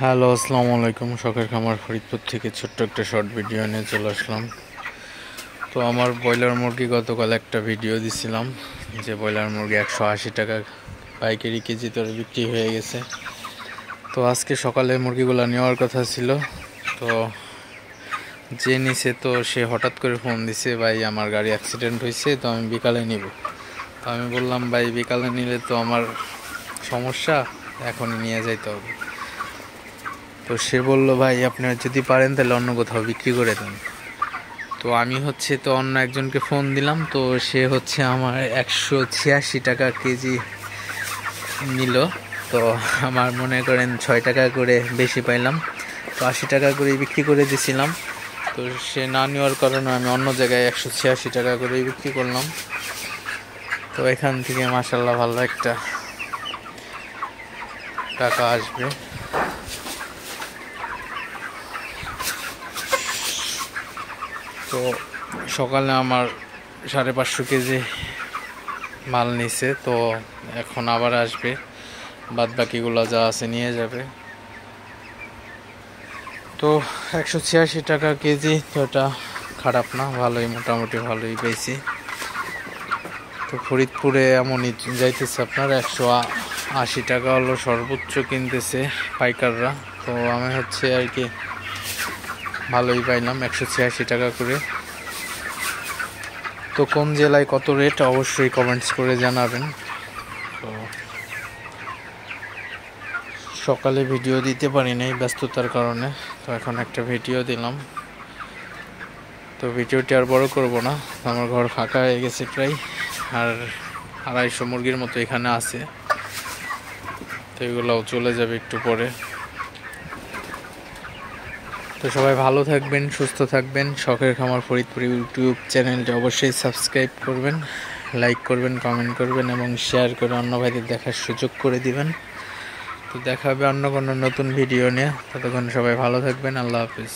Hello, আসসালামু আলাইকুম। শখের খামার ফরিদপুর থেকে ছোট্ট একটা শর্ট ভিডিও নিয়ে চলে আসলাম। তো আমার ব্রয়লার মুরগি গতকাল একটা ভিডিও দিছিলাম যে ব্রয়লার মুরগি 180 টাকা পাইকারি কেজি তোর বিক্রি হয়ে গেছে। তো আজকে সকালে মুরগিগুলো নেওয়ার কথা ছিল, তো যে নিছে তো সে হঠাৎ করে ফোন দিছে, ভাই আমার গাড়ি অ্যাক্সিডেন্ট হয়েছে, তো আমি বিকালে নিব। তো আমি বললাম, ভাই বিকালে নিলে তো আমার সমস্যা, এখনই নিয়ে যাইতে হবে। তো সে বলল, ভাই আপনারা যদি পারেন তাহলে অন্য কোথাও বিক্রি করে দেন। তো আমি তো অন্য একজনকে ফোন দিলাম, তো সে আমার 186 টাকা কেজি নিল। তো আমার মনে করেন 6 টাকা করে বেশি পাইলাম, তো 80 টাকা করে বিক্রি করে দিছিলাম। তো সে না নেওয়ার কারণে আমি অন্য জায়গায় 186 টাকা করে বিক্রি করলাম। তো এখান থেকে মাশাআল্লাহ ভালো একটা টাকা আসবে। তো সকালে আমার 550 কেজি মাল নিছে, তো এখন আবার আসবে, বাদ বাকিগুলো যা আছে নিয়ে যাবে। তো 186 টাকা কেজি, তো এটা খারাপ না, ভালোই, মোটামুটি ভালোই পেয়েছি। তো ফরিদপুরে এমনই যাইতেছে আপনার 180 টাকা হলো সর্বোচ্চ কিনতেছে পাইকাররা। তো আমি আর কি ভালোই পাইলাম 186 টাকা করে। তো কোন জেলায় কত রেট অবশ্যই কমেন্টস করে জানাবেন। তো সকালে ভিডিও দিতে পারি নাই ব্যস্ততার কারণে, তো এখন একটা ভিডিও দিলাম। তো ভিডিওটি আর বড় করব না, আমার ঘর ফাঁকা হয়ে গেছে প্রায়, আর 250 মুরগির মতো এখানে আছে, তো এগুলোও চলে যাবে একটু পরে। তো সবাই ভালো থাকবেন, সুস্থ থাকবেন। শখের খামার ফরিদপুর ইউটিউব চ্যানেলটি অবশ্যই সাবস্ক্রাইব করবেন, লাইক করবেন, কমেন্ট করবেন এবং শেয়ার করে অন্য ভাইদের দেখার সুযোগ করে দিবেন। তো দেখা হবে অন্য কোনো নতুন ভিডিও নিয়ে। ততক্ষণ সবাই ভালো থাকবেন। আল্লাহ হাফিজ।